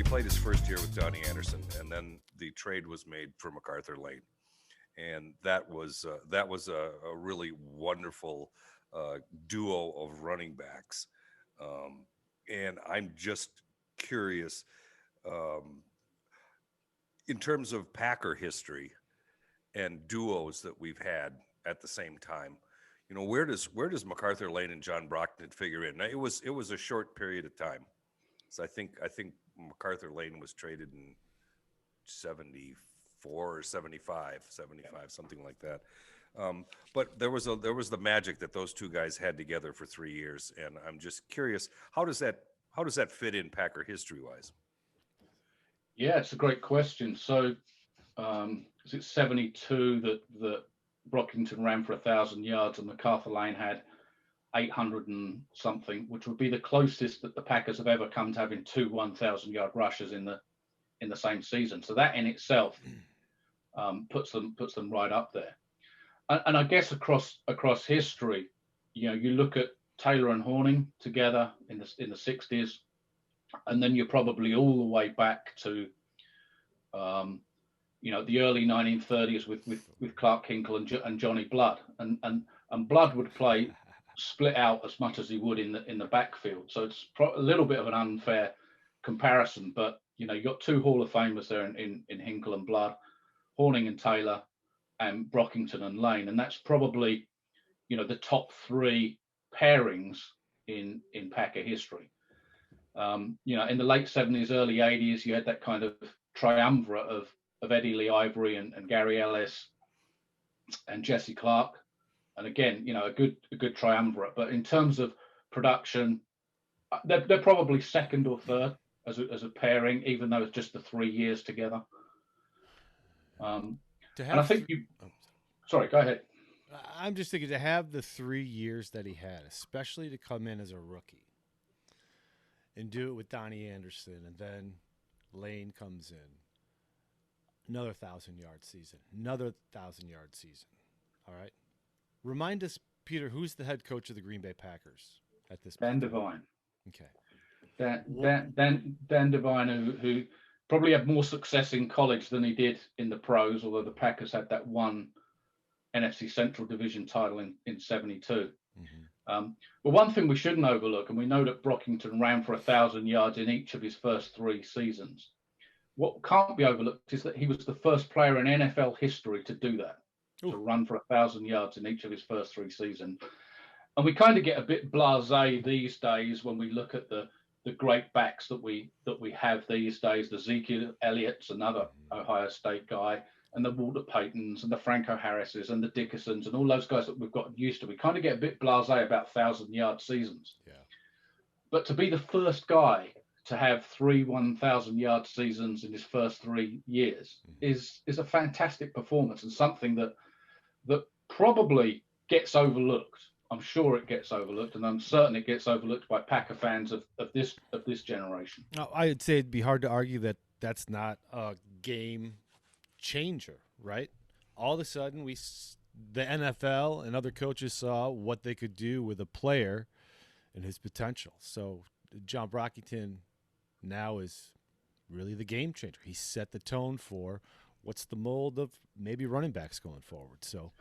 played his first year with Donnie Anderson, and then the trade was made for MacArthur Lane, and that was a really wonderful duo of running backs. Um, and I'm just curious, um, in terms of Packer history and duos that we've had at the same time. Where does MacArthur Lane and John Brockington figure in? Now, it was a short period of time. So I think MacArthur Lane was traded in 74 or 75, something like that. But there was the magic that those two guys had together for 3 years, and I'm just curious, how does that fit in Packer history wise? Yeah, it's a great question. So, is it 72 that Brockington ran for 1,000 yards and MacArthur Lane had 800 and something, which would be the closest that the Packers have ever come to having two 1,000-yard rushers in the same season. So that in itself puts them right up there. And I guess across history, you look at Taylor and Horning together in the 60s, and then you're probably all the way back to the early 1930s with Clark Hinkle and Johnny Blood, and Blood would play split out as much as he would in the backfield. So it's a little bit of an unfair comparison, but you got two Hall of Famers there in Hinkle and Blood, Horning and Taylor, and Brockington and Lane, and that's probably the top three pairings in Packer history. In the late 70s, early 80s, you had that kind of triumvirate of Eddie Lee Ivory and Gary Ellis and Jesse Clark. And again, a good triumvirate. But in terms of production, they're probably second or third as a pairing, even though it's just the 3 years together. And I think sorry, go ahead. I'm just thinking to have the 3 years that he had, especially to come in as a rookie and do it with Donnie Anderson, and then Lane comes in, another 1,000-yard season, another 1,000-yard season. All right. Remind us, Peter, who's the head coach of the Green Bay Packers at this Dan point? Devine. Okay. Dan Devine, who probably had more success in college than he did in the pros, although the Packers had that one NFC Central Division title in 72. Mm-hmm. But one thing we shouldn't overlook, and we know that Brockington ran for 1,000 yards in each of his first 3 seasons. What can't be overlooked is that he was the first player in NFL history to do that, to run for 1,000 yards in each of his first 3 seasons. And we kind of get a bit blasé these days when we look at the great backs that we have these days. The Ezekiel Elliott's another Ohio State guy, and the Walter Paytons and the Franco Harrises and the Dickersons and all those guys that we've got used to. We kind of get a bit blasé about 1,000-yard seasons. Yeah. But to be the first guy to have 3 1,000-yard seasons in his first 3 years is a fantastic performance, and something that probably gets overlooked. I'm sure it gets overlooked, and I'm certain it gets overlooked by Packer fans of this generation. I'd say it'd be hard to argue that that's not a game changer, right? All of a sudden, the NFL and other coaches saw what they could do with a player and his potential. So John Brockington now is really the game changer. He set the tone for what's the mold of maybe running backs going forward. So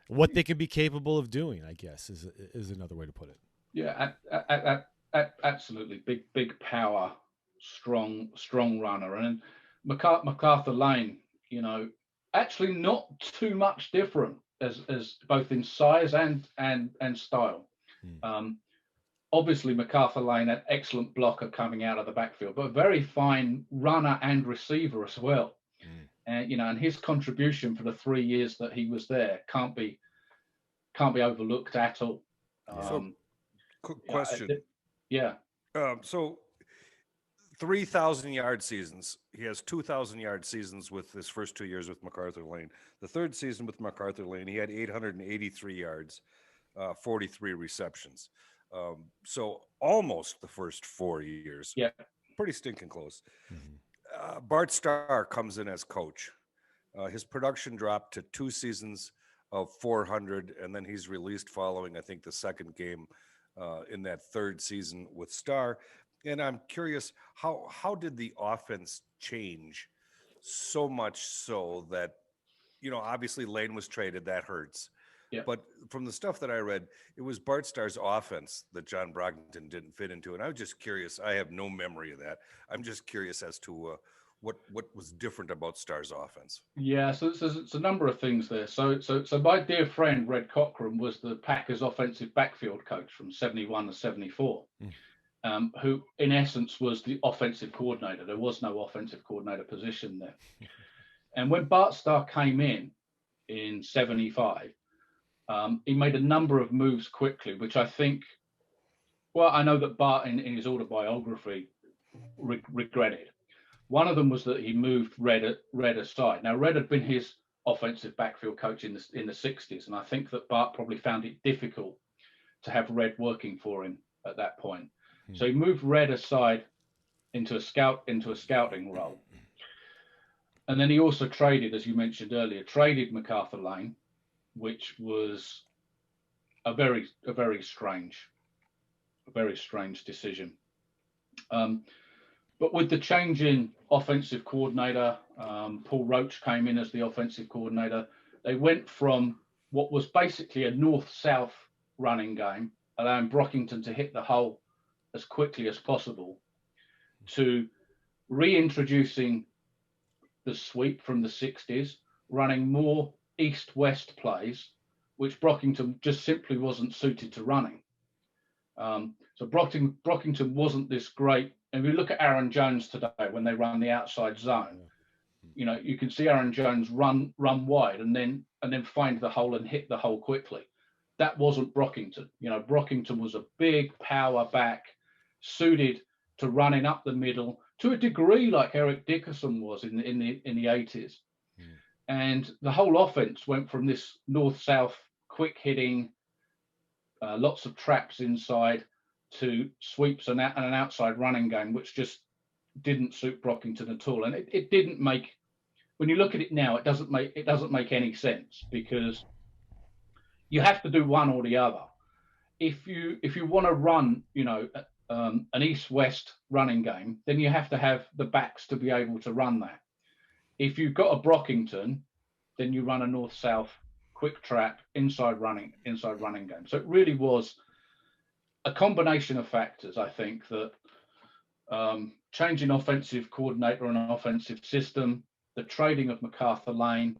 what they can be capable of doing, I guess, is another way to put it. Yeah, absolutely. Big power, strong runner. And MacArthur Lane, actually not too much different as both in size and style. Obviously, MacArthur Lane, an excellent blocker coming out of the backfield, but a very fine runner and receiver as well. And his contribution for the 3 years that he was there can't be overlooked at all. Quick question. Yeah. So 3,000-yard seasons. He has 2,000-yard seasons with his first 2 years with MacArthur Lane. The third season with MacArthur Lane, he had 883 yards, 43 receptions. So almost the first 4 years. Yeah. Pretty stinking close. Bart Starr comes in as coach. His production dropped to 2 seasons of 400, and then he's released following, I think, the second game in that third season with Starr. And I'm curious, how did the offense change so much so that, obviously Lane was traded, that hurts. Yeah. But from the stuff that I read, it was Bart Starr's offense that John Brockington didn't fit into. And I was just curious. I have no memory of that. I'm just curious as to what was different about Starr's offense. Yeah, so it's a number of things there. So my dear friend Red Cochran was the Packers offensive backfield coach from 71 to 74, who in essence was the offensive coordinator. There was no offensive coordinator position there. And when Bart Starr came in 75, he made a number of moves quickly, which I think, well, I know that Bart in his autobiography regretted. One of them was that he moved Red aside. Now, Red had been his offensive backfield coach in the 60s, and I think that Bart probably found it difficult to have Red working for him at that point. So he moved Red aside into a scouting role. And then he also traded, as you mentioned earlier, traded MacArthur Lane, which was a very strange decision. But with the change in offensive coordinator, Paul Roach came in as the offensive coordinator. They went from what was basically a north-south running game, allowing Brockington to hit the hole as quickly as possible, to reintroducing the sweep from the 60s, running more east-west plays, which Brockington just simply wasn't suited to running. So Brockington wasn't this great. And if you look at Aaron Jones today, when they run the outside zone, you can see Aaron Jones run wide and then find the hole and hit the hole quickly. That wasn't Brockington. Brockington was a big power back, suited to running up the middle to a degree, like Eric Dickerson was in the 80s. And the whole offense went from this north-south quick hitting, lots of traps inside, to sweeps and an outside running game, which just didn't suit Brockington at all. And it didn't make, when you look at it now, it doesn't make any sense, because you have to do one or the other. If you want to run, an east-west running game, then you have to have the backs to be able to run that. If you've got a Brockington, then you run a north-south quick trap inside running game. So it really was a combination of factors, I think, that changing offensive coordinator and an offensive system, the trading of MacArthur Lane,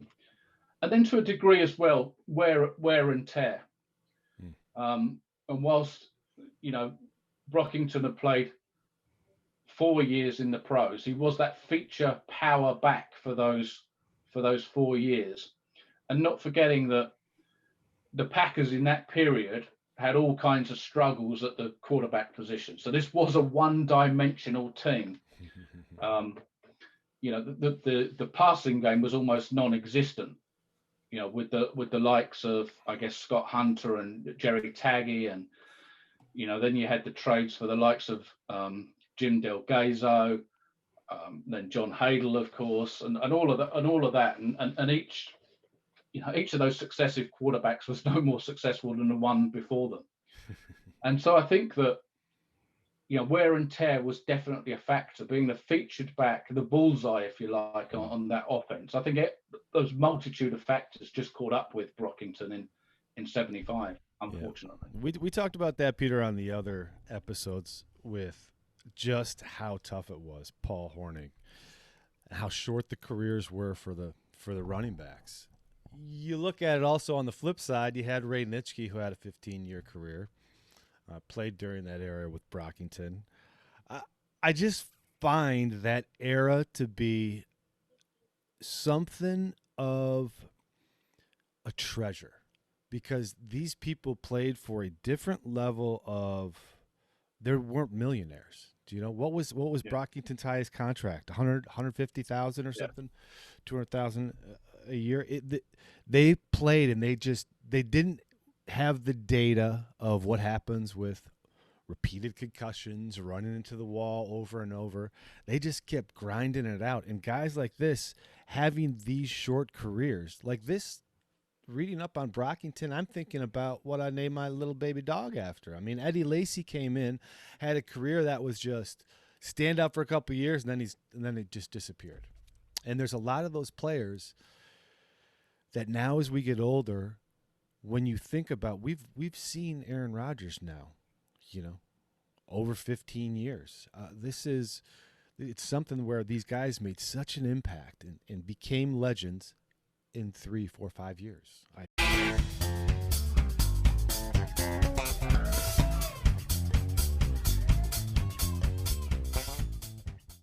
and then to a degree as well, wear and tear. And whilst, Brockington had played 4 years in the pros, he was that feature power back for those 4 years. And not forgetting that the Packers in that period had all kinds of struggles at the quarterback position. So this was a one-dimensional team. The passing game was almost non-existent. With the likes of, I guess, Scott Hunter and Jerry Taggy, and then you had the trades for the likes of Jim Del Gazzo, then John Hadel, of course, and all of that, and each of those successive quarterbacks was no more successful than the one before them. And so I think that, wear and tear was definitely a factor, being the featured back, the bullseye, if you like, on that offense. I think those multitude of factors just caught up with Brockington in 75, unfortunately. Yeah. We talked about that, Peter, on the other episodes, with just how tough it was, Paul Hornung, and how short the careers were for the running backs. You look at it also on the flip side, you had Ray Nitschke, who had a 15-year career, played during that era with Brockington. I just find that era to be something of a treasure, because these people played for a different level of, they weren't millionaires. Do you know what was Brockington's highest contract? 150,000 or something, 200,000 a year. They played, and they didn't have the data of what happens with repeated concussions, running into the wall over and over. They just kept grinding it out. And guys like this, having these short careers, like this reading up on Brockington, I'm thinking about what I named my little baby dog after. I mean, Eddie Lacy came in, had a career that was just stand up for a couple of years, and then it just disappeared. And there's a lot of those players that now, as we get older, when you think about, we've seen Aaron Rodgers now, over 15 years. It's something where these guys made such an impact and became legends in 3, 4, 5 years.